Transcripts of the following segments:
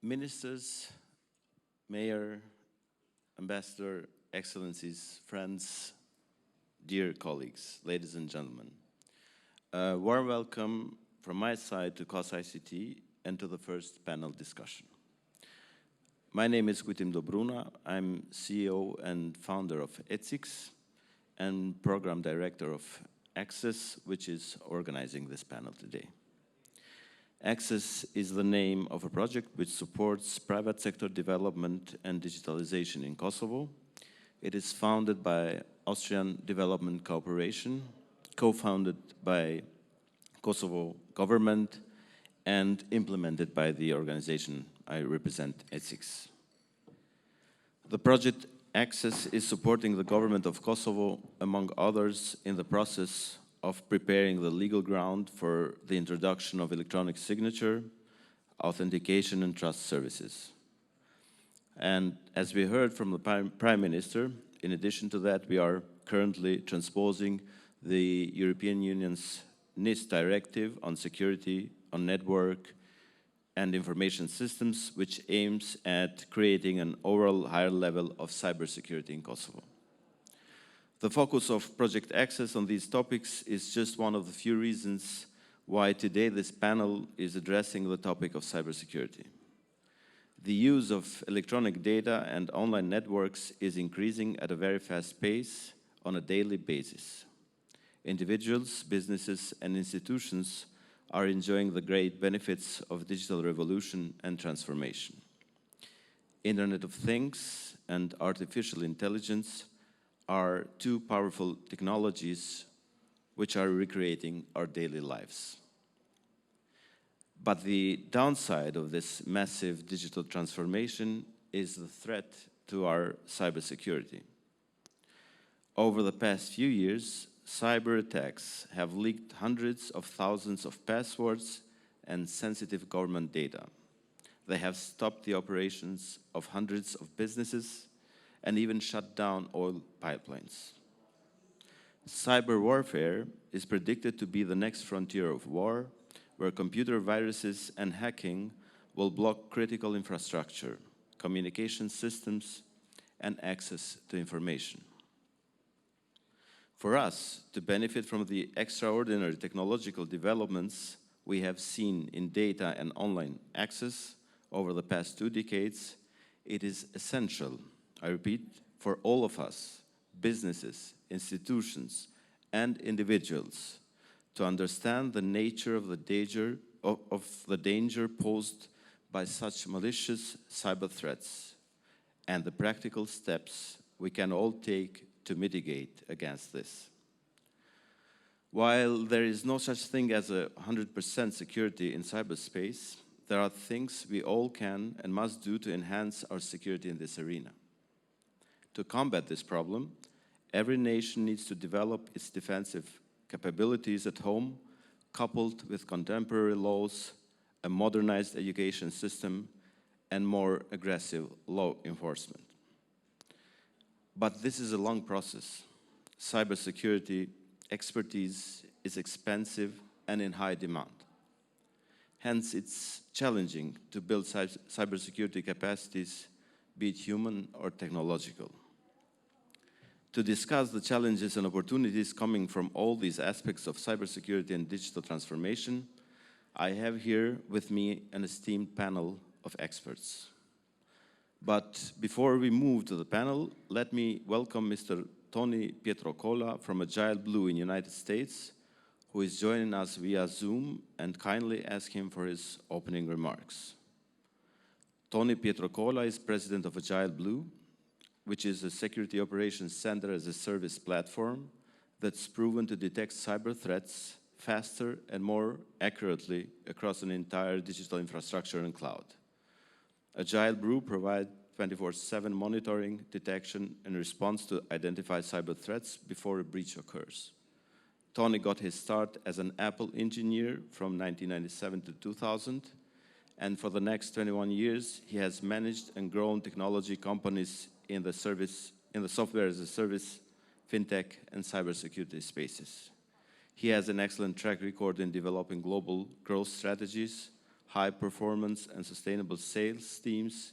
Ministers, Mayor, Ambassador, Excellencies, friends, dear colleagues, ladies and gentlemen. A warm welcome from my side to COS-ICT and to the first panel discussion. My name is Kujtim Dobruna. I'm CEO and founder of ETSIX and program director of Access, which is organizing this panel today. Access is the name of a project which supports private sector development and digitalization in Kosovo. It is founded by Austrian Development Cooperation, co-founded by Kosovo government, and implemented by the organization I represent, ETSIX. The project Access is supporting the government of Kosovo, among others, in the process of preparing the legal ground for the introduction of electronic signature, authentication, and trust services. And as we heard from the Prime Minister, in addition to that, we are currently transposing the European Union's NIS directive on security, on network, and information systems, which aims at creating an overall higher level of cybersecurity in Kosovo. The focus of Project Access on these topics is just one of the few reasons why today this panel is addressing the topic of cybersecurity. The use of electronic data and online networks is increasing at a very fast pace on a daily basis. Individuals, businesses, and institutions are enjoying the great benefits of digital revolution and transformation. Internet of Things and artificial intelligence are two powerful technologies which are recreating our daily lives. But the downside of this massive digital transformation is the threat to our cybersecurity. Over the past few years, cyber attacks have leaked hundreds of thousands of passwords and sensitive government data. They have stopped the operations of hundreds of businesses and even shut down oil pipelines. Cyber warfare is predicted to be the next frontier of war, where computer viruses and hacking will block critical infrastructure, communication systems, and access to information. For us to benefit from the extraordinary technological developments we have seen in data and online access over the past 2 decades, it is essential, I repeat, for all of us, businesses, institutions, and individuals, to understand the nature of the danger posed by such malicious cyber threats and the practical steps we can all take to mitigate against this. While there is no such thing as 100% security in cyberspace, there are things we all can and must do to enhance our security in this arena. To combat this problem, every nation needs to develop its defensive capabilities at home, coupled with contemporary laws, a modernized education system, and more aggressive law enforcement. But this is a long process. Cybersecurity expertise is expensive and in high demand. Hence, it's challenging to build cybersecurity capacities, be it human or technological. To discuss the challenges and opportunities coming from all these aspects of cybersecurity and digital transformation, I have here with me an esteemed panel of experts. But before we move to the panel, let me welcome Mr. Tony Pietrocola from AGILEBLUE in the United States, who is joining us via Zoom, and kindly ask him for his opening remarks. Tony Pietrocola is president of AGILEBLUE, which is a security operations center as a service platform that's proven to detect cyber threats faster and more accurately across an entire digital infrastructure and cloud. AGILEBLUE provides 24/7 monitoring, detection, and response to identify cyber threats before a breach occurs. Tony got his start as an Apple engineer from 1997 to 2000, and for the next 21 years, he has managed and grown technology companies in the software as a service, fintech, and cybersecurity spaces. He has an excellent track record in developing global growth strategies, high performance and sustainable sales teams,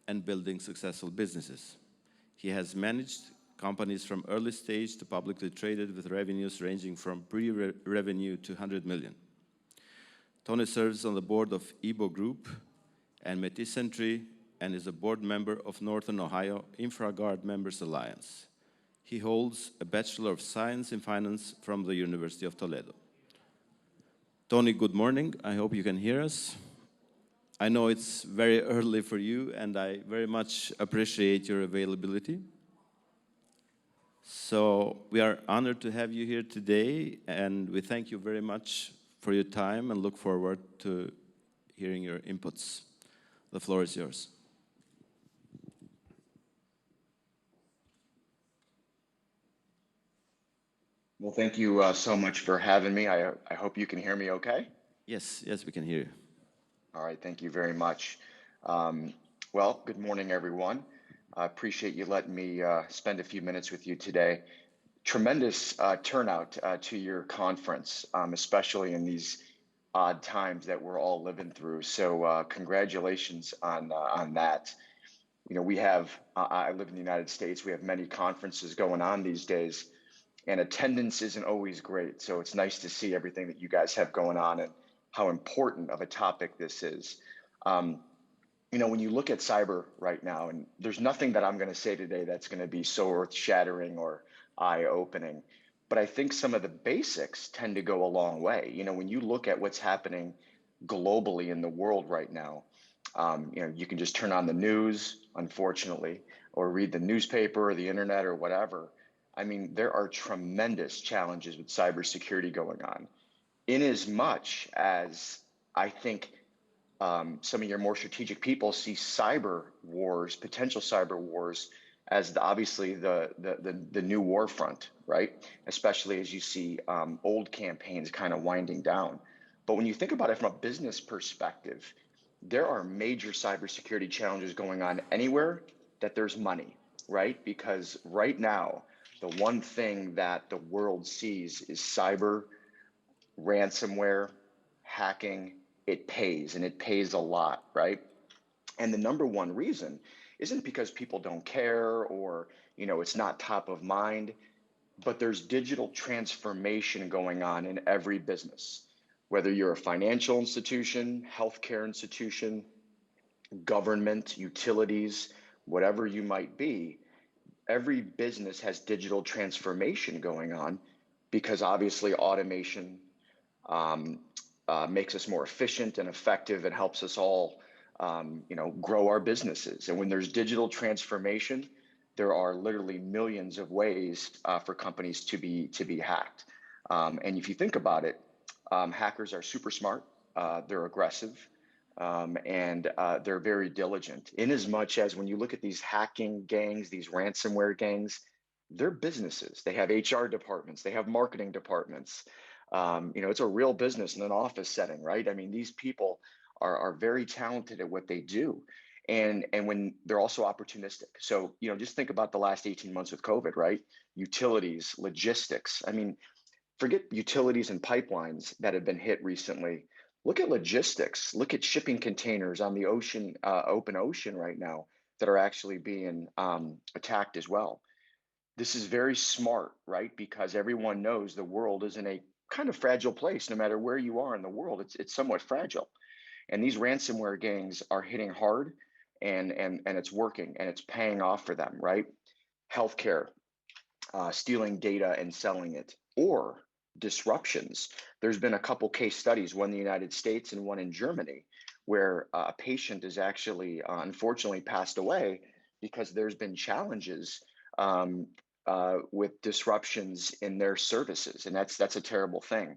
and building successful businesses. He has managed companies from early stage to publicly traded with revenues ranging from pre-revenue to 100 million. Tony serves on the board of EBO Group and Métis Century and is a board member of Northern Ohio InfraGard Members Alliance. He holds a Bachelor of Science in Finance from the University of Toledo. Tony, good morning. I hope you can hear us. I know it's very early for you, and I very much appreciate your availability. So we are honored to have you here today, and we thank you very much for your time and look forward to hearing your inputs. The floor is yours. Well, thank you so much for having me. I hope you can hear me okay. Yes, we can hear you. All right, thank you very much. Well, good morning, everyone. I appreciate you letting me spend a few minutes with you today. Tremendous turnout to your conference, especially in these odd times that we're all living through. So congratulations on that. You know, we have, I live in the United States, we have many conferences going on these days, and attendance isn't always great. So it's nice to see everything that you guys have going on and how important of a topic this is. You know, when you look at cyber right now, and there's nothing that I'm going to say today that's going to be so earth-shattering or eye-opening, but I think some of the basics tend to go a long way. You know, when you look at what's happening globally in the world right now, you know, you can just turn on the news, unfortunately, or read the newspaper or the internet or whatever. I mean, there are tremendous challenges with cybersecurity going on. In as much as I think some of your more strategic people see cyber wars, potential cyber wars, as obviously the new war front, right? Especially as you see old campaigns kind of winding down. But when you think about it from a business perspective, there are major cybersecurity challenges going on anywhere that there's money, right? Because right now, the one thing that the world sees is cyber, ransomware, hacking. It pays, and it pays a lot, right? And the number one reason isn't because people don't care or, you know, it's not top of mind, but there's digital transformation going on in every business. Whether you're a financial institution, healthcare institution, government, utilities, whatever you might be, every business has digital transformation going on because obviously automation makes us more efficient and effective and helps us all, you know, grow our businesses. And when there's digital transformation, there are literally millions of ways for companies to be hacked. And if you think about it, hackers are super smart, they're aggressive, and they're very diligent. In as much as when you look at these hacking gangs, these ransomware gangs, they're businesses. They have HR departments, they have marketing departments. You know, it's a real business in an office setting, right? I mean, these people are very talented at what they do. And when they're also opportunistic. So, you know, just think about the last 18 months with COVID, right? Utilities, logistics. I mean, forget utilities and pipelines that have been hit recently. Look at logistics. Look at shipping containers on the ocean, open ocean right now that are actually being attacked as well. This is very smart, right? Because everyone knows the world is in a kind of fragile place. No matter where you are in the world, it's somewhat fragile. And these ransomware gangs are hitting hard, and it's working and it's paying off for them, right? Healthcare, stealing data and selling it, or disruptions. There's been a couple case studies, one in the United States and one in Germany, where a patient has actually unfortunately passed away because there's been challenges with disruptions in their services, and that's a terrible thing.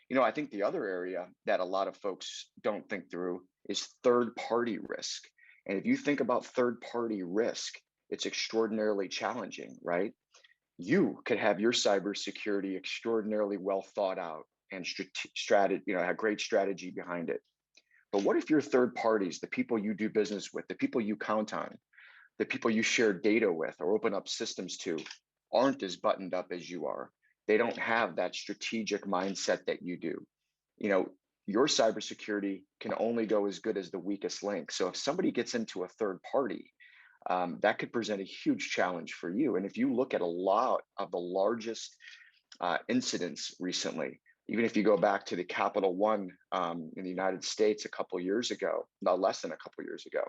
You know, I think the other area that a lot of folks don't think through is third-party risk. And if you think about third-party risk, it's extraordinarily challenging, right? You could have your cybersecurity extraordinarily well thought out and strategy, you know, have great strategy behind it. But what if your third parties, the people you do business with, the people you count on, the people you share data with or open up systems to, aren't as buttoned up as you are? They don't have that strategic mindset that you do. You know, your cybersecurity can only go as good as the weakest link. So if somebody gets into a third party, that could present a huge challenge for you. And if you look at a lot of the largest incidents recently, even if you go back to the Capital One in the United States a couple years ago, not less than a couple years ago,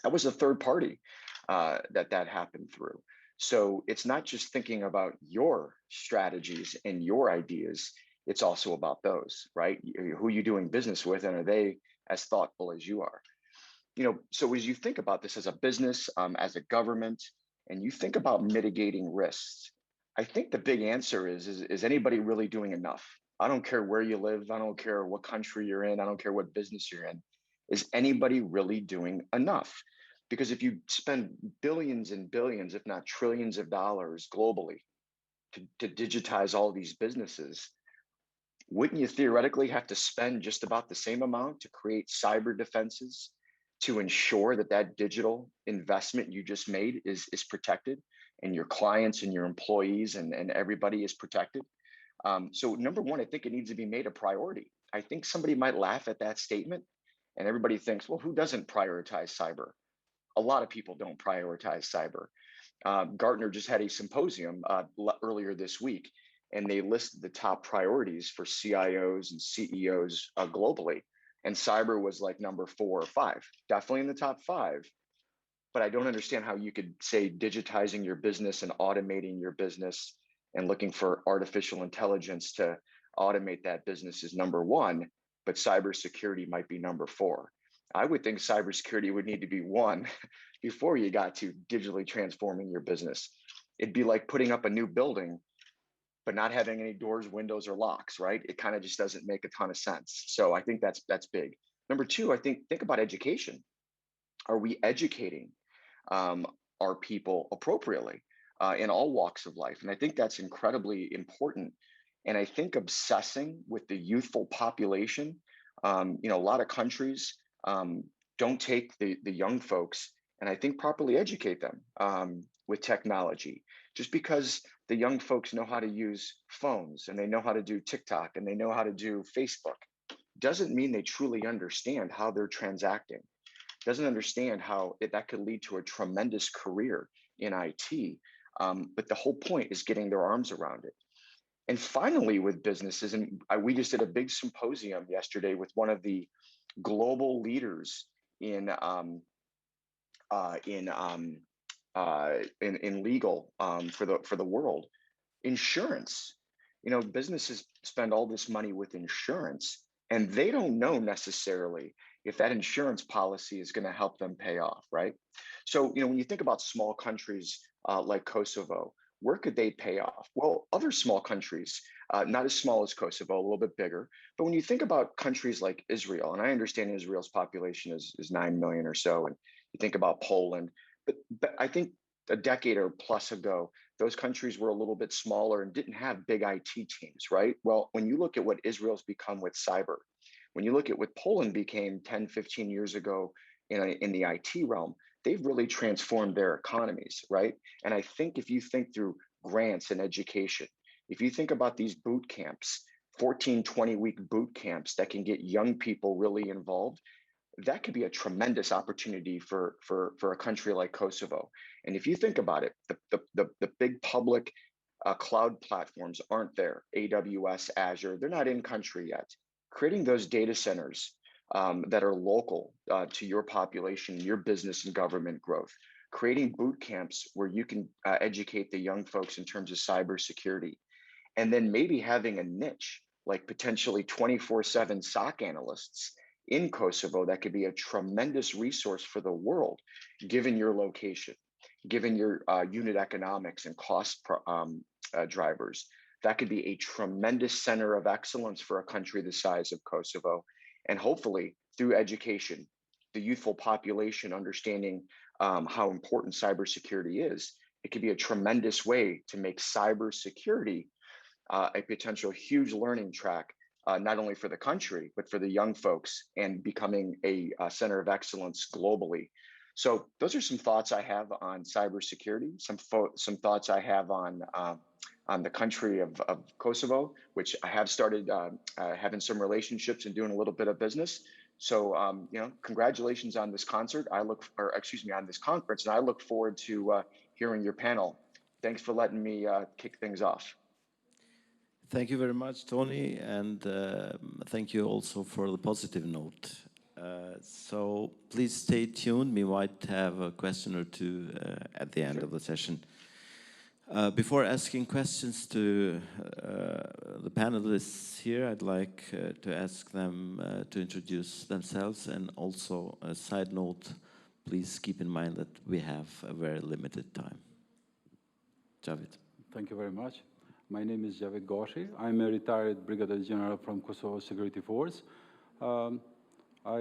that was a third party that happened through. So it's not just thinking about your strategies and your ideas, it's also about those, right? Who are you doing business with, and are they as thoughtful as you are? So as you think about this as a business, as a government, and you think about mitigating risks, I think the big answer is anybody really doing enough? I don't care where you live. I don't care what country you're in. I don't care what business you're in. Is anybody really doing enough? Because if you spend billions and billions, if not trillions of dollars globally to digitize all these businesses, wouldn't you theoretically have to spend just about the same amount to create cyber defenses to ensure that that digital investment you just made is protected, and your clients and your employees and everybody is protected? So number one, I think it needs to be made a priority. I think somebody might laugh at that statement, and everybody thinks, well, who doesn't prioritize cyber? A lot of people don't prioritize cyber. Gartner just had a symposium earlier this week, and they listed the top priorities for CIOs and CEOs globally. And cyber was like number 4 or 5, definitely in the top 5. But I don't understand how you could say digitizing your business and automating your business and looking for artificial intelligence to automate that business is number 1, but cybersecurity might be number 4. I would think cybersecurity would need to be 1 before you got to digitally transforming your business. It'd be like putting up a new building, but not having any doors, windows, or locks, right? It kind of just doesn't make a ton of sense. So I think that's big. Number 2, I think about education. Are we educating our people appropriately in all walks of life? And I think that's incredibly important. And I think obsessing with the youthful population, a lot of countries don't take the young folks and I think properly educate them with technology. Just because the young folks know how to use phones and they know how to do TikTok and they know how to do Facebook doesn't mean they truly understand how they're transacting. Doesn't understand how that could lead to a tremendous career in IT. But the whole point is getting their arms around it. And finally, with businesses, and we just did a big symposium yesterday with one of the global leaders in legal for the world. Insurance. Businesses spend all this money with insurance, and they don't know necessarily if that insurance policy is going to help them pay off, right? So, when you think about small countries like Kosovo, where could they pay off? Well, other small countries, not as small as Kosovo, a little bit bigger. But when you think about countries like Israel, and I understand Israel's population is 9 million or so, and you think about Poland, but I think a decade or plus ago, those countries were a little bit smaller and didn't have big IT teams, right? Well, when you look at what Israel's become with cyber, when you look at what Poland became 10, 15 years ago in the IT realm, they've really transformed their economies, right? And I think if you think through grants and education, if you think about these boot camps, 14, 20-week boot camps that can get young people really involved, that could be a tremendous opportunity for a country like Kosovo. And if you think about it, the big public cloud platforms aren't there. AWS, Azure, they're not in country yet. Creating those data centers that are local to your population, your business and government growth, creating boot camps where you can educate the young folks in terms of cybersecurity, and then maybe having a niche like potentially 24/7 SOC analysts in Kosovo that could be a tremendous resource for the world, given your location, given your unit economics and cost drivers. That could be a tremendous center of excellence for a country the size of Kosovo. And hopefully through education, the youthful population understanding how important cybersecurity is, it could be a tremendous way to make cybersecurity a potential huge learning track, not only for the country, but for the young folks and becoming a center of excellence globally. So those are some thoughts I have on cybersecurity, some thoughts I have on on the country of Kosovo, which I have started having some relationships and doing a little bit of business. So, congratulations on this concert. On this conference, and I look forward to hearing your panel. Thanks for letting me kick things off. Thank you very much, Tony, and thank you also for the positive note. So please stay tuned. We might have a question or two at the end of the session. Before asking questions to the panelists here, I'd like to ask them to introduce themselves, and also a side note, please keep in mind that we have a very limited time. Xhavit. Thank you very much. My name is Xhavit Gashi. I'm a retired Brigadier General from Kosovo Security Force. I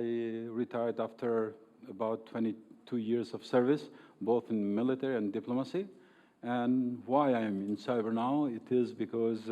retired after about 22 years of service, both in military and diplomacy. And why I'm in cyber now, it is because,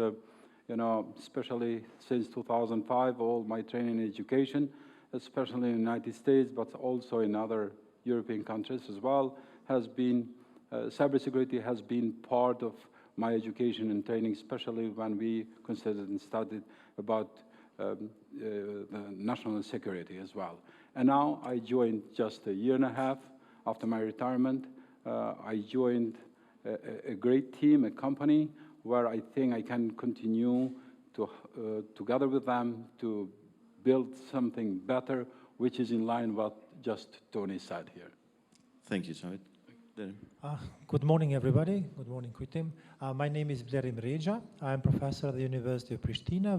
especially since 2005, all my training and education, especially in the United States, but also in other European countries as well, has been, cybersecurity has been part of my education and training, especially when we considered and studied about the national security as well. And now I joined just a year and a half after my retirement. I joined a great team, a company where I think I can continue to, together with them, to build something better, which is in line with what just Tony said here. Thank you, Xhavit. Good morning, everybody. Good morning, Kujtim. My name is Blerim Rexha. I'm professor at the University of Prishtina,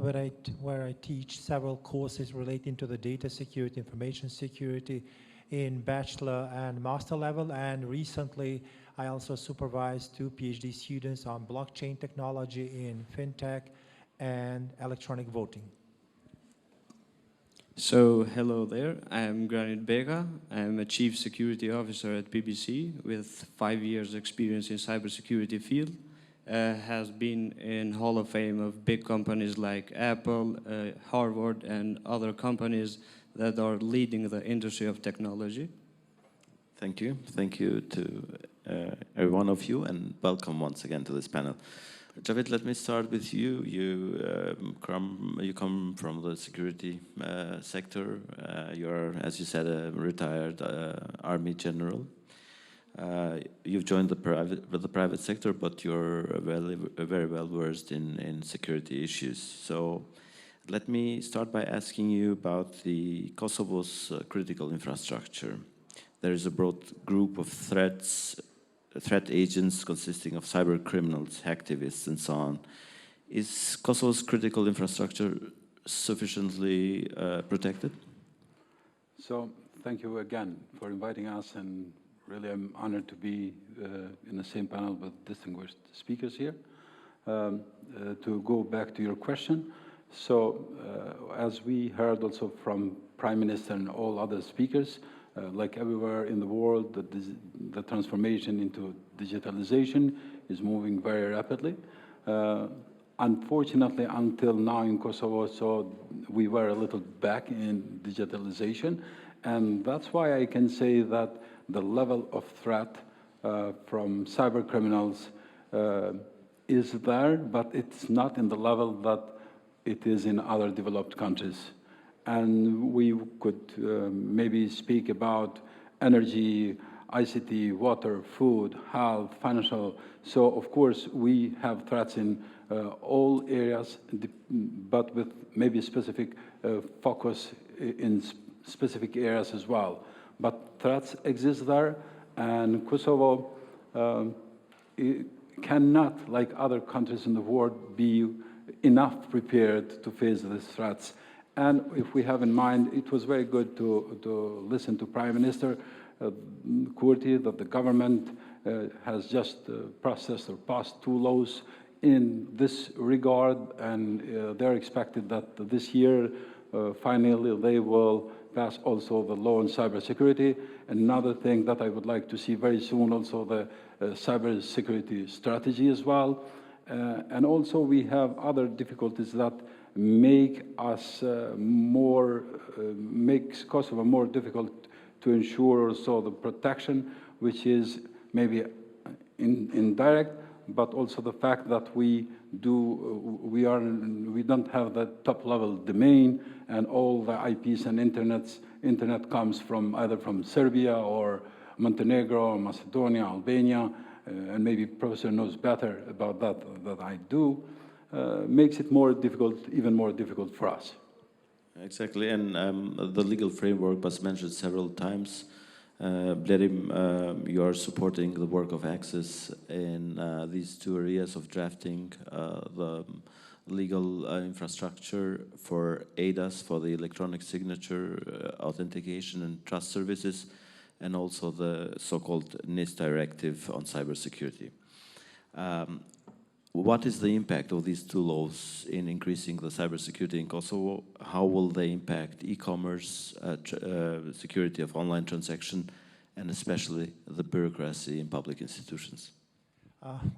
where I teach several courses relating to the data security, information security in bachelor and master level. And recently, I also supervised 2 PhD students on blockchain technology in fintech and electronic voting. So, hello there. I'm Granit Beka. I'm a Chief Security Officer at BBC with 5 years experience in cybersecurity field. Has been in Hall of Fame of big companies like Apple, Harvard, and other companies that are leading the industry of technology. Thank you. Thank you to every one of you, and welcome once again to this panel. Xhavit, let me start with you. You come from the security sector. You're, as you said, a retired army general. You've joined the private sector, but you're very well versed in security issues. So let me start by asking you about the Kosovo's critical infrastructure. There is a broad group of threat agents consisting of cyber criminals, hacktivists, and so on. Is Kosovo's critical infrastructure sufficiently protected? So thank you again for inviting us, and really I'm honored to be in the same panel with distinguished speakers here. To go back to your question, so as we heard also from Prime Minister and all other speakers, like everywhere in the world, the transformation into digitalization is moving very rapidly. Unfortunately, until now in Kosovo, so we were a little back in digitalization. And that's why I can say that the level of threat from cyber criminals is there, but it's not in the level that it is in other developed countries. And we could maybe speak about energy, ICT, water, food, health, financial. So, of course, we have threats in all areas, but with maybe specific focus in specific areas as well. But threats exist there, and Kosovo cannot, like other countries in the world, be enough prepared to face these threats. And if we have in mind, it was very good to listen to Prime Minister Kurti, that the government has just processed or passed 2 laws in this regard, and they're expected that this year, finally, they will pass also the law on cybersecurity. Another thing that I would like to see very soon, also the cybersecurity strategy as well. And also we have other difficulties that make us makes Kosovo more difficult to ensure also the protection, which is maybe indirect, but also the fact that we don't have the top-level domain, and all the IPs and internet comes from either from Serbia or Montenegro or Macedonia, Albania, and maybe Professor knows better about that than I do, makes it more difficult, even more difficult for us. Exactly, and the legal framework was mentioned several times. Blerim, you are supporting the work of Access in these two areas of drafting the legal infrastructure for ADAS, for the electronic signature, authentication and trust services, and also the so-called NIST directive on cybersecurity. What is the impact of these two laws in increasing the cybersecurity in Kosovo? How will they impact e-commerce, security of online transaction, and especially the bureaucracy in public institutions?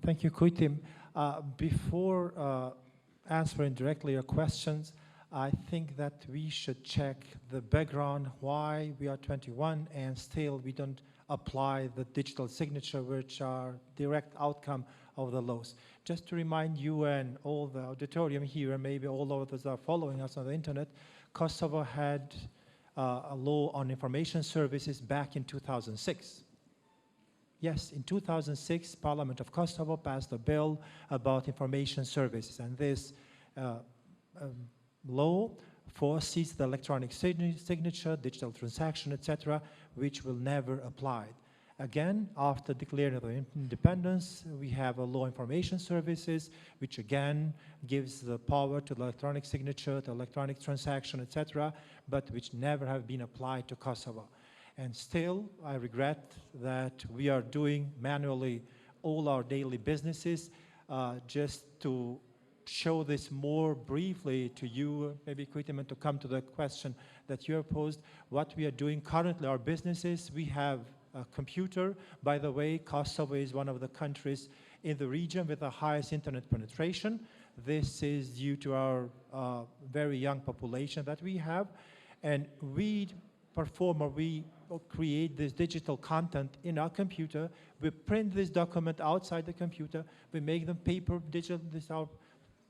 Thank you, Kujtim. Before answering directly your questions, I think that we should check the background why we are 21 and still we don't apply the digital signature, which are direct outcome of the laws. Just to remind you and all the auditorium here, and maybe all of us are following us on the internet, Kosovo had a law on information services back in 2006. Yes, in 2006, Parliament of Kosovo passed a bill about information services, and this law foresees the electronic signature, digital transaction, etc., which will never apply. Again, after declaring the independence, we have a law information services, which again gives the power to the electronic signature, to electronic transaction, etc., but which never have been applied to Kosovo. And still, I regret that we are doing manually all our daily businesses. Just to show this more briefly to you, maybe Kujtim, to come to the question that you have posed, what we are doing currently, our businesses, we have a computer. By the way, Kosovo is one of the countries in the region with the highest internet penetration. This is due to our very young population that we have. And we perform, or we create this digital content in our computer. We print this document outside the computer. We make them paper, digital, this is our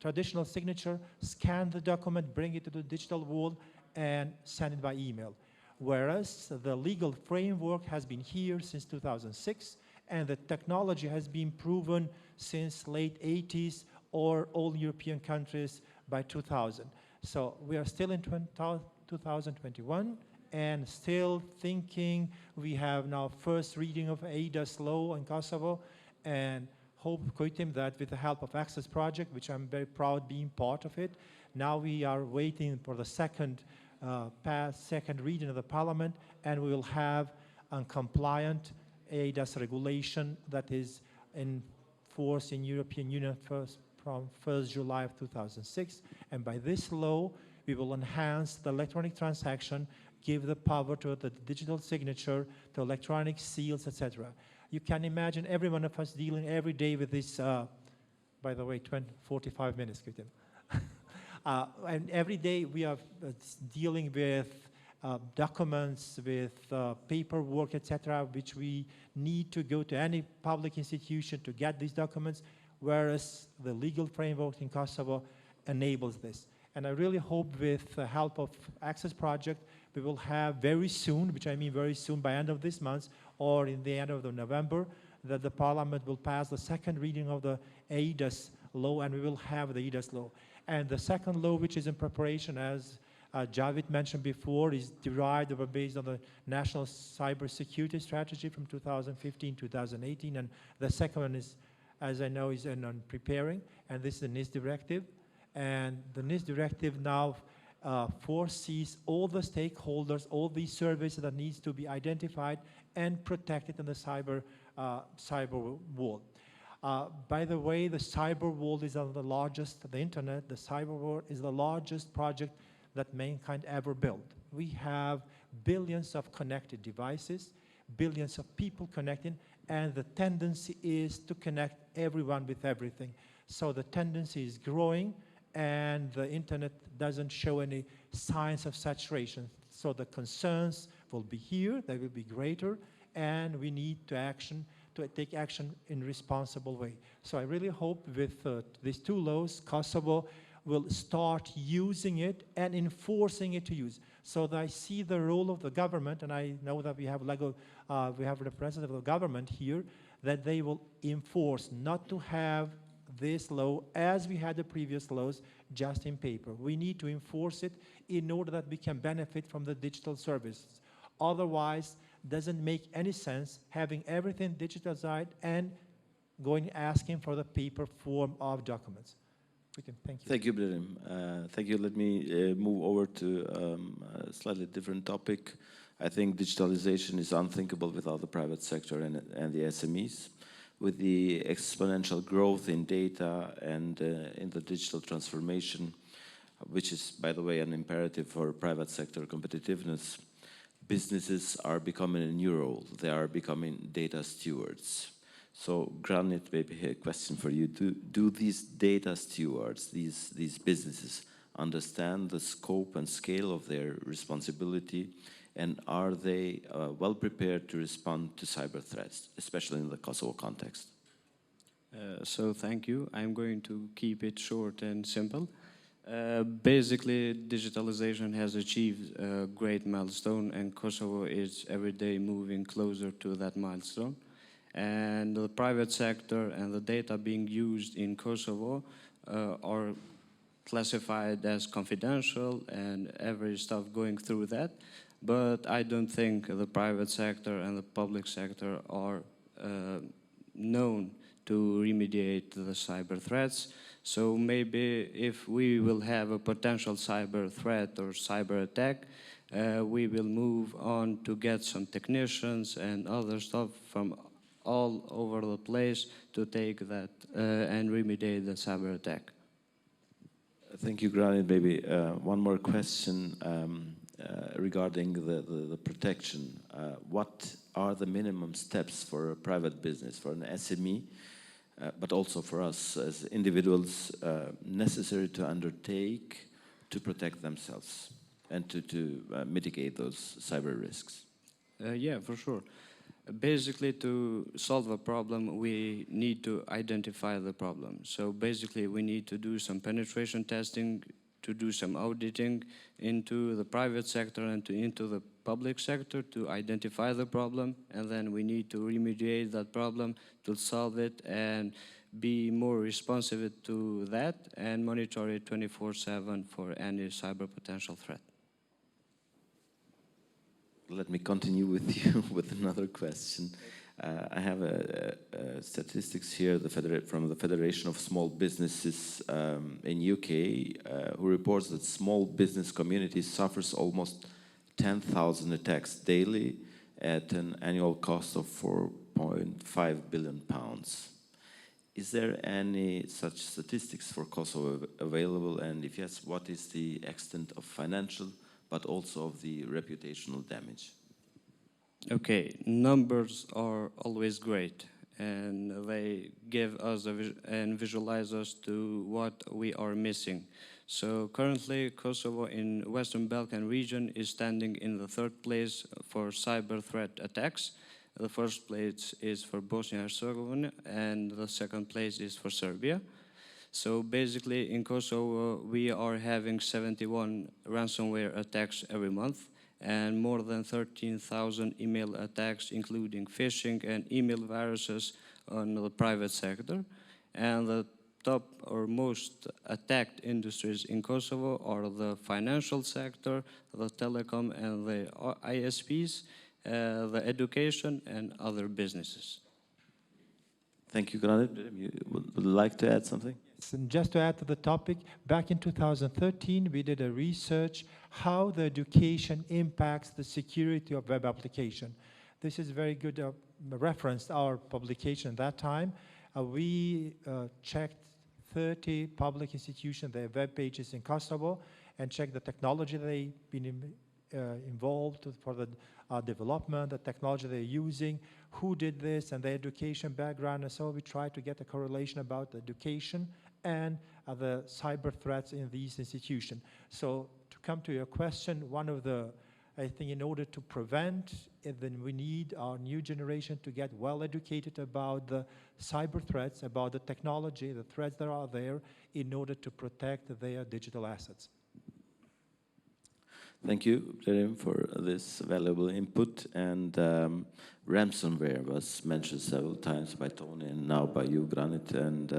traditional signature, scan the document, bring it to the digital world, and send it by email. Whereas the legal framework has been here since 2006, and the technology has been proven since late 80s or all European countries by 2000. So we are still in 2021 and still thinking. We have now first reading of ADAS law in Kosovo, and hope, Kujtim, that with the help of Access Project, which I'm very proud being part of it, now we are waiting for the second reading of the Parliament, and we will have a compliant ADAS regulation that is in force in European Union from 1st July of 2006. And by this law, we will enhance the electronic transaction, give the power to the digital signature, to electronic seals, etc. You can imagine every one of us dealing every day with this, by the way, 45 minutes, Kujtim. And every day we are dealing with documents, with paperwork, etc., which we need to go to any public institution to get these documents, whereas the legal framework in Kosovo enables this. And I really hope with the help of Access Project, we will have very soon, which I mean very soon, by end of this month or in the end of November, that the Parliament will pass the second reading of the ADAS law, and we will have the ADAS law. And the second law, which is in preparation, as Xhavit mentioned before, is derived or based on the National Cybersecurity Strategy from 2015-2018. And the second one is, as I know, is on preparing. And this is the NIST directive. And the NIST directive now foresees all the stakeholders, all these services that needs to be identified and protected in the cyber world. By the way, the cyber world is the largest, the internet, the cyber world is the largest project that mankind ever built. We have billions of connected devices, billions of people connecting, and the tendency is to connect everyone with everything. So the tendency is growing, and the internet doesn't show any signs of saturation. So the concerns will be here, they will be greater, and we need to action to take action in responsible way. So I really hope with these two laws, Kosovo will start using it and enforcing it to use. So that I see the role of the government, and I know that we have a representative of the government here, that they will enforce not to have this law as we had the previous laws just in paper. We need to enforce it in order that we can benefit from the digital services. Otherwise, doesn't make any sense having everything digitalized and going asking for the paper form of documents. Thank you. Thank you, Blerim. Thank you. Let me move over to a slightly different topic. I think digitalization is unthinkable without the private sector and the SMEs. With the exponential growth in data and in the digital transformation, which is, by the way, an imperative for private sector competitiveness, businesses are becoming a new role. They are becoming data stewards. So, Granit, maybe a question for you. Do these data stewards, these businesses, understand the scope and scale of their responsibility, and are they well prepared to respond to cyber threats, especially in the Kosovo context? So thank you. I'm going to keep it short and simple. Basically, digitalization has achieved a great milestone, and Kosovo is every day moving closer to that milestone. And the private sector and the data being used in Kosovo are classified as confidential and every stuff going through that. But I don't think the private sector and the public sector are known to remediate the cyber threats. So maybe if we will have a potential cyber threat or cyber attack, we will move on to get some technicians and other stuff from all over the place to take that and remediate the cyber attack. Thank you, Granit. Maybe one more question regarding the protection. What are the minimum steps for a private business, for an SME, but also for us as individuals, necessary to undertake to protect themselves and to mitigate those cyber risks? Yeah, for sure. Basically, to solve a problem, we need to identify the problem. So basically, we need to do some penetration testing, to do some auditing into the private sector and into the public sector to identify the problem, and then we need to remediate that problem to solve it and be more responsive to that and monitor it 24/7 for any cyber potential threat. Let me continue with you with another question. I have statistics here from the Federation of Small Businesses in UK, who reports that small business community suffers almost 10,000 attacks daily at an annual cost of £4.5 billion. Is there any such statistics for Kosovo available? And if yes, what is the extent of financial but also of the reputational damage? Okay, numbers are always great, and they give us and visualize us to what we are missing. So currently, Kosovo in Western Balkan region is standing in the third place for cyber threat attacks. The first place is for Bosnia and Herzegovina, and the second place is for Serbia. So basically, in Kosovo, we are having 71 ransomware attacks every month, and more than 13,000 email attacks, including phishing and email viruses on the private sector. And the top or most attacked industries in Kosovo are the financial sector, the telecom and the ISPs, the education and other businesses. Thank you, Granit. You would like to add something? Yes, and just to add to the topic, back in 2013, we did a research how the education impacts the security of web application. This is very good reference to our publication at that time. We checked 30 public institutions, their web pages in Kosovo, and checked the technology they've been involved for the development, the technology they're using, who did this, and their education background. And so we tried to get a correlation about the education and the cyber threats in these institutions. So to come to your question, one of the I think in order to prevent, then we need our new generation to get well educated about the cyber threats, about the technology, the threats that are there, in order to protect their digital assets. Thank you, Blerim, for this valuable input. And ransomware was mentioned several times by Tony and now by you, Granit. And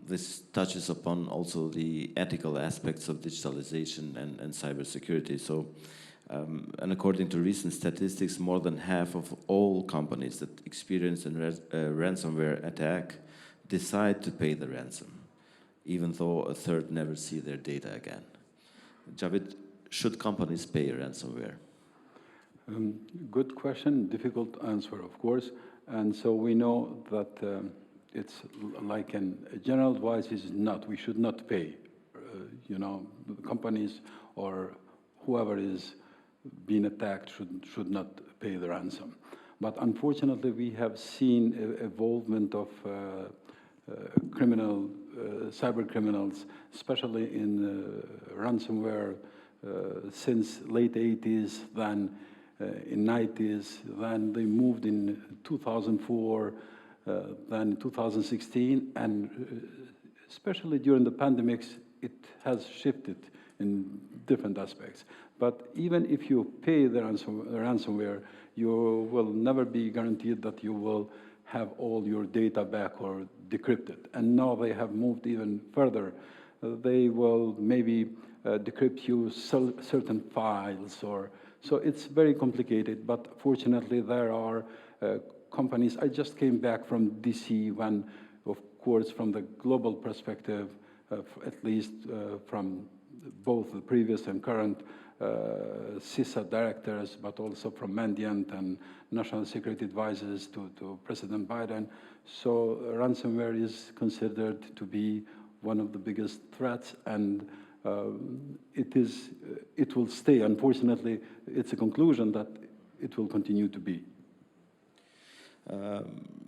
this touches upon also the ethical aspects of digitalization and cybersecurity. So, and according to recent statistics, more than half of all companies that experience a ransomware attack decide to pay the ransom, even though a third never see their data again. Xhavit, should companies pay ransomware? Good question, difficult answer, of course. And so we know that it's like a general advice is not, we should not pay. You know, companies or whoever is being attacked should not pay the ransom. But unfortunately, we have seen evolvement of cyber criminals, especially in ransomware since late 80s, then in 90s, then they moved in 2004, then 2016, and especially during the pandemics, it has shifted in different aspects. But even if you pay the ransomware, you will never be guaranteed that you will have all your data back or decrypted. And now they have moved even further. They will maybe decrypt you certain files, or so it's very complicated. But fortunately, there are companies. I just came back from DC when, of course, from the global perspective, at least from both the previous and current CISA directors, but also from Mandiant and national security advisors to President Biden. So ransomware is considered to be one of the biggest threats, and it will stay. Unfortunately, it's a conclusion that it will continue to be.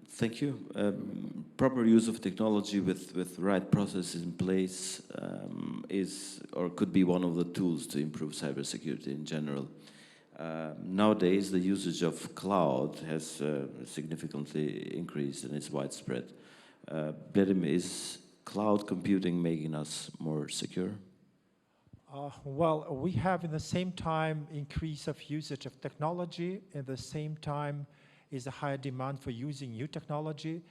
Thank you. Proper use of technology with right processes in place is or could be one of the tools to improve cybersecurity in general. Nowadays, the usage of cloud has significantly increased and is widespread. Blerim, is cloud computing making us more secure? Well, we have in the same time increase of usage of technology, at the same time is a higher demand for using new technology,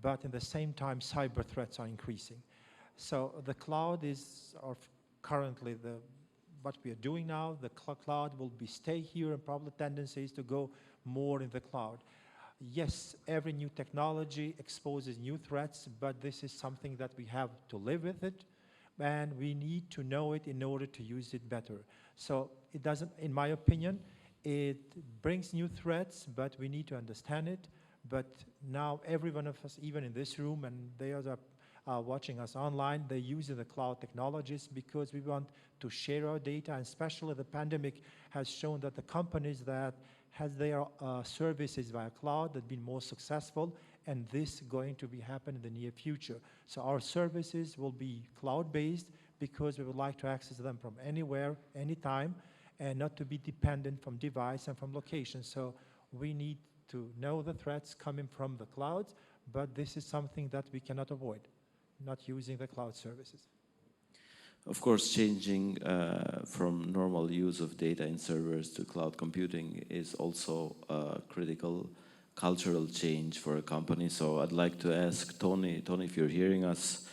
but at the same time cyber threats are increasing. So the cloud is currently what we are doing now. The cloud will stay here, and probably tendency is to go more in the cloud. Yes, every new technology exposes new threats, but this is something that we have to live with it, and we need to know it in order to use it better. So it doesn't, in my opinion, it brings new threats, but we need to understand it. But now every one of us, even in this room, and they are watching us online, they're using the cloud technologies because we want to share our data, and especially the pandemic has shown that the companies that has their services via cloud have been more successful, and this is going to be happen in the near future. So our services will be cloud-based because we would like to access them from anywhere, anytime, and not to be dependent from device and from location. So we need to know the threats coming from the clouds, but this is something that we cannot avoid, not using the cloud services. Of course, changing from normal use of data in servers to cloud computing is also a critical cultural change for a company. So I'd like to ask Tony, if you're hearing us,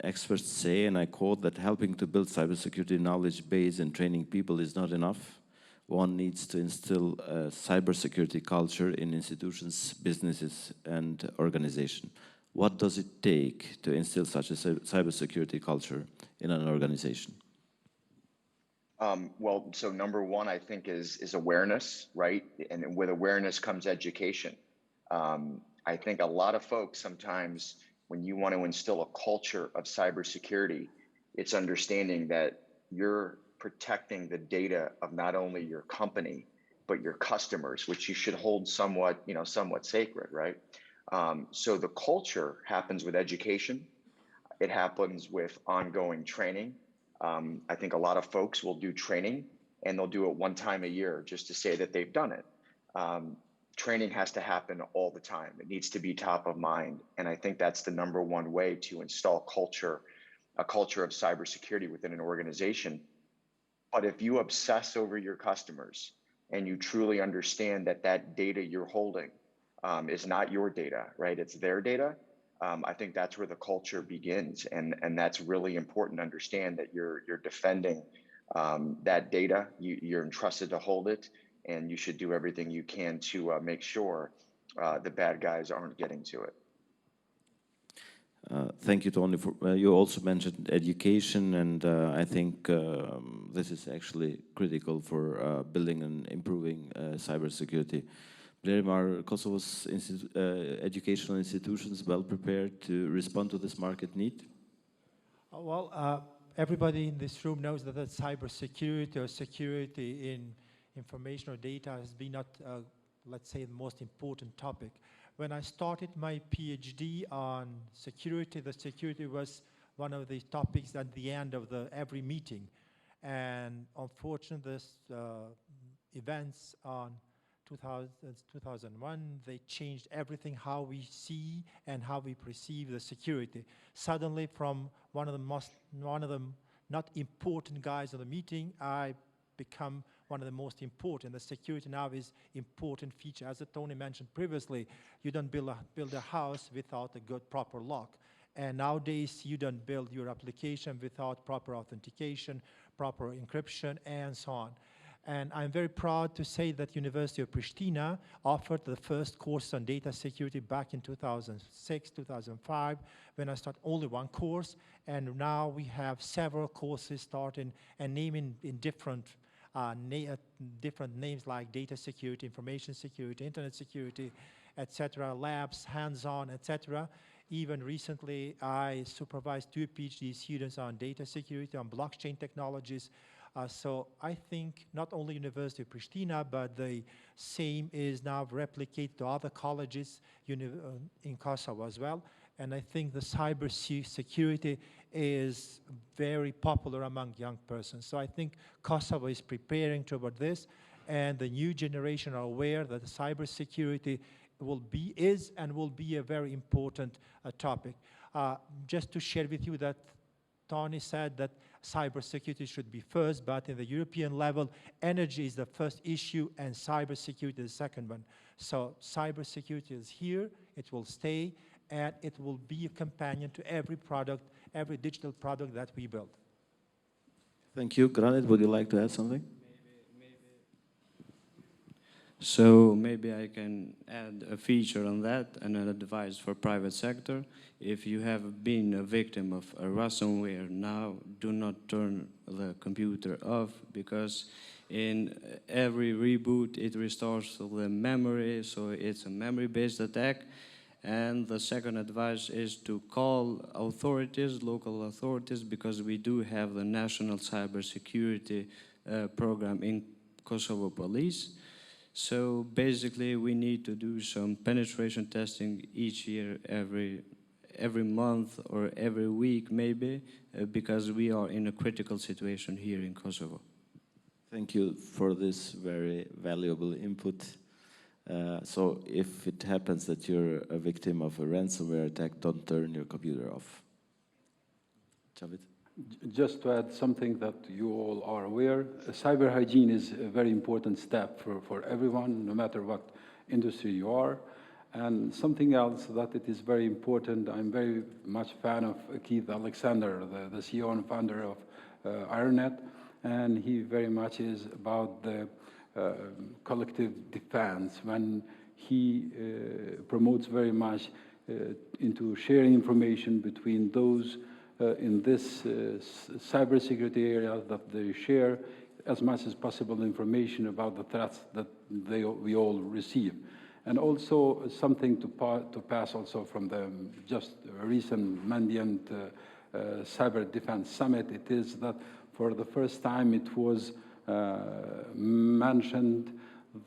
experts say, and I quote, that helping to build cybersecurity knowledge base and training people is not enough. One needs to instill a cybersecurity culture in institutions, businesses, and organizations. What does it take to instill such a cybersecurity culture in an organization? Well, so number one, I think, is awareness, right? And with awareness comes education. I think a lot of folks sometimes, when you want to instill a culture of cybersecurity, it's understanding that you're protecting the data of not only your company, but your customers, which you should hold somewhat sacred, right? So the culture happens with education. It happens with ongoing training. I think a lot of folks will do training and they'll do it one time a year just to say that they've done it. Training has to happen all the time. It needs to be top of mind. And I think that's the #1 way to install a culture of cybersecurity within an organization. But if you obsess over your customers and you truly understand that that data you're holding is not your data, right? It's their data. I think that's where the culture begins. And that's really important to understand that you're defending that data. You're entrusted to hold it, and you should do everything you can to make sure the bad guys aren't getting to it. Thank you, Tony. You also mentioned education, and I think this is actually critical for building and improving cybersecurity. Blerim, are Kosovo's educational institutions well prepared to respond to this market need? Well, everybody in this room knows that cybersecurity or security in information or data has been not, let's say, the most important topic. When I started my PhD on security, the security was one of the topics at the end of every meeting. And unfortunately, this events on 2001, they changed everything, how we see and how we perceive the security. Suddenly, from one of the not important guys of the meeting, I become one of the most important. The security now is important feature. As Tony mentioned previously, you don't build a house without a good proper lock. And nowadays, you don't build your application without proper authentication, proper encryption, and so on. And I'm very proud to say that University of Prishtina offered the first course on data security back in 2006, 2005, when I started only one course. And now we have several courses starting and naming in different names like data security, information security, internet security, etc., labs, hands-on, etc. Even recently, I supervised 2 PhD students on data security, on blockchain technologies. So I think not only University of Prishtina, but the same is now replicated to other colleges in Kosovo as well. And I think the cyber security is very popular among young persons. So I think Kosovo is preparing toward this, and the new generation are aware that the cyber security is and will be a very important topic. Just to share with you that Tony said that cybersecurity should be first, but in the European level, energy is the first issue and cybersecurity is the second one. So cybersecurity is here, it will stay, and it will be a companion to every product, every digital product that we build. Thank you. Granit, would you like to add something? So maybe I can add a feature on that and an advice for private sector. If you have been a victim of a ransomware now, do not turn the computer off, because in every reboot it restores the memory, so it's a memory-based attack. And the second advice is to call authorities, local authorities, because we do have the national cybersecurity program in Kosovo Police. So basically, we need to do some penetration testing each year, every month or every week maybe, because we are in a critical situation here in Kosovo. Thank you for this very valuable input. So if it happens that you're a victim of a ransomware attack, don't turn your computer off. Xhavit? Just to add something that you all are aware, cyber hygiene is a very important step for everyone, no matter what industry you are. And something else that it is very important, I'm very much fan of Keith Alexander, the CEO and founder of IronNet, and he very much is about the collective defense, when he promotes very much into sharing information between those in this cybersecurity area, that they share as much as possible information about the threats that we all receive. And also something to pass also from the just recent Mandiant Cyber Defense Summit, it is that for the first time it was mentioned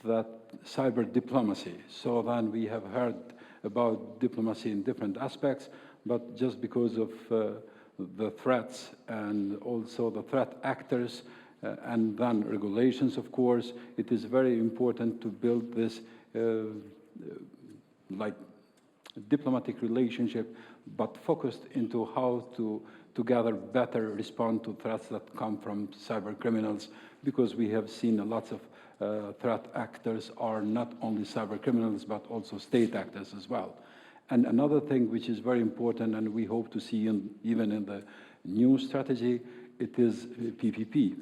that cyber diplomacy. So then we have heard about diplomacy in different aspects, but just because of the threats and also the threat actors, and then regulations, of course. It is very important to build this like diplomatic relationship, but focused into how to together better respond to threats that come from cyber criminals, because we have seen lots of threat actors are not only cyber criminals, but also state actors as well. And another thing which is very important, and we hope to see even in the new strategy, it is PPP,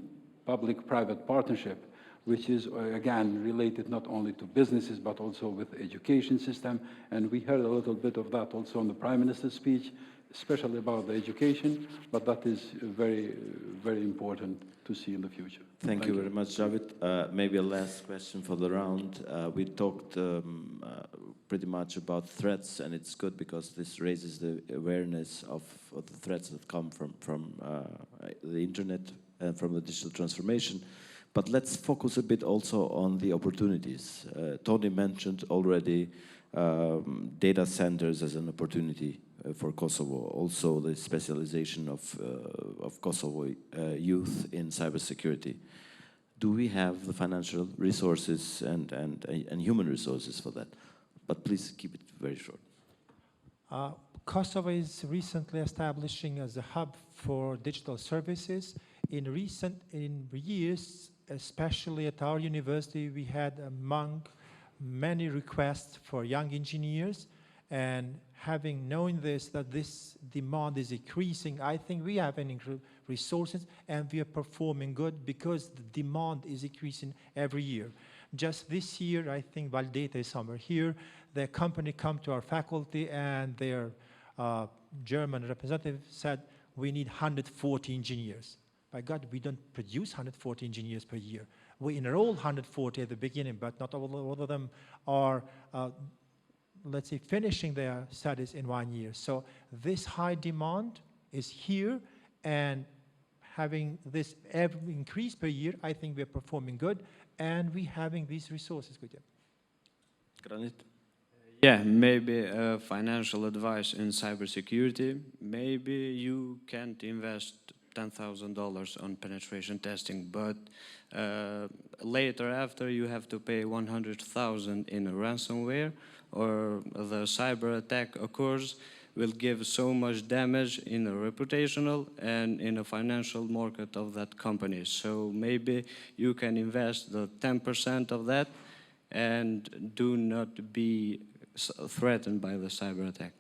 public-private partnership, which is, again, related not only to businesses, but also with the education system. And we heard a little bit of that also in the Prime Minister's speech, especially about the education, but that is very, very important to see in the future. Thank you very much, Xhavit. Maybe a last question for the round. We talked pretty much about threats, and it's good because this raises the awareness of the threats that come from the internet and from the digital transformation. But let's focus a bit also on the opportunities. Tony mentioned already data centers as an opportunity for Kosovo, also the specialization of Kosovo youth in cybersecurity. Do we have the financial resources and human resources for that? But please keep it very short. Kosovo is recently establishing as a hub for digital services. In years, especially at our university, we had among many requests for young engineers, and knowing this, that this demand is increasing, I think we have any resources and we are performing good because the demand is increasing every year. Just this year, I think Valdeta is somewhere here, their company come to our faculty and their German representative said, we need 140 engineers. By God, we don't produce 140 engineers per year. We enroll 140 at the beginning, but not all of them are, let's say, finishing their studies in 1 year. So this high demand is here, and having this every increase per year, I think we're performing good, and we're having these resources. Granit? Yeah, maybe financial advice in cybersecurity. Maybe you can't invest $10,000 on penetration testing, but later after you have to pay $100,000 in a ransomware, or the cyber attack occurs, will give so much damage in a reputational and in a financial market of that company. So maybe you can invest the 10% of that and do not be threatened by the cyber attack.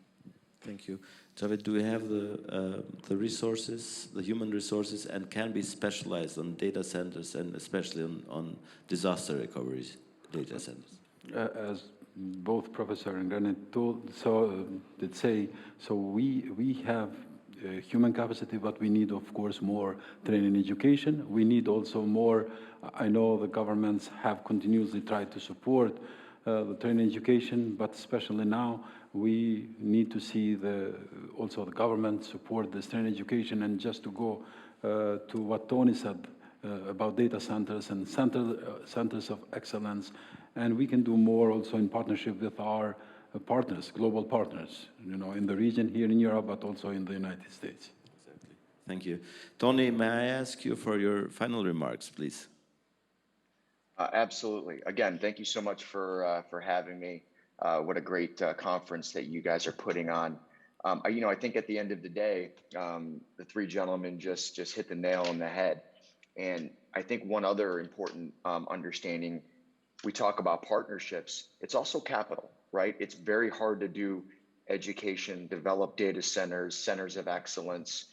Thank you. Xhavit, do we have the resources, the human resources, and can be specialized on data centers and especially on disaster recovery data centers? As both Professor and Granit did say, so we have human capacity, but we need, of course, more training and education. We need also more, I know the governments have continuously tried to support the training education, but especially now, we need to see also the government support this training education. And just to go to what Tony said about data centers and centers of excellence, and we can do more also in partnership with our partners, global partners, in the region here in Europe, but also in the United States. Exactly. Thank you. Tony, may I ask you for your final remarks, please? Absolutely. Again, thank you so much for having me. What a great conference that you guys are putting on. I think at the end of the day, the three gentlemen just hit the nail on the head. And I think one other important understanding, we talk about partnerships, it's also capital, right? It's very hard to do education, develop data centers, centers of excellence,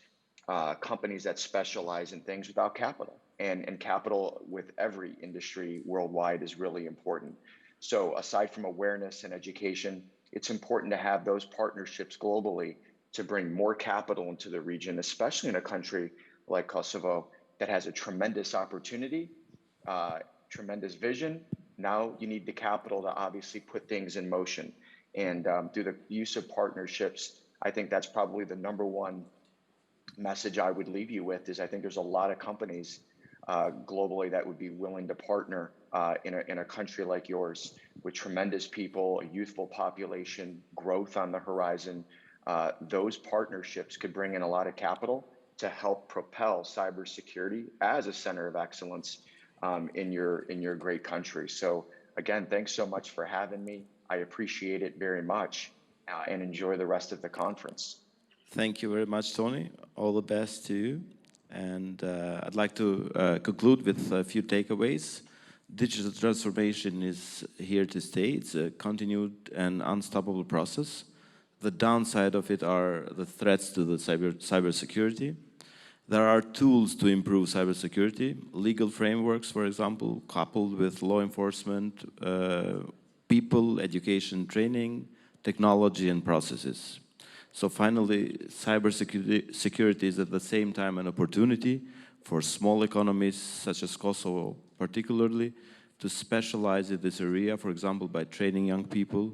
companies that specialize in things without capital. And capital with every industry worldwide is really important. So aside from awareness and education, it's important to have those partnerships globally to bring more capital into the region, especially in a country like Kosovo that has a tremendous opportunity, tremendous vision. Now you need the capital to obviously put things in motion. And through the use of partnerships, I think that's probably the #1 message I would leave you with is I think there's a lot of companies globally that would be willing to partner in a country like yours with tremendous people, a youthful population, growth on the horizon. Those partnerships could bring in a lot of capital to help propel cybersecurity as a center of excellence in your great country. So again, thanks so much for having me. I appreciate it very much and enjoy the rest of the conference. Thank you very much, Tony. All the best to you. And I'd like to conclude with a few takeaways. Digital transformation is here to stay. It's a continued and unstoppable process. The downside of it are the threats to the cybersecurity. There are tools to improve cybersecurity, legal frameworks, for example, coupled with law enforcement, people, education, training, technology, and processes. So finally, cybersecurity is at the same time an opportunity for small economies, such as Kosovo particularly, to specialize in this area, for example, by training young people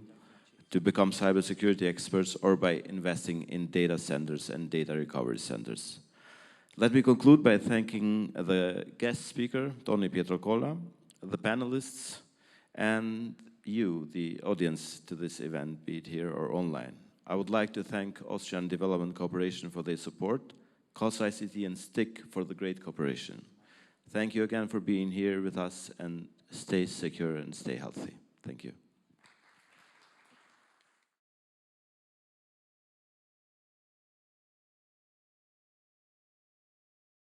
to become cybersecurity experts or by investing in data centers and data recovery centers. Let me conclude by thanking the guest speaker, Tony Pietrocola, the panelists, and you, the audience to this event, be it here or online. I would like to thank Austrian Development Cooperation for their support, COS-ICT and STIC for the great cooperation. Thank you again for being here with us, and stay secure and stay healthy. Thank you.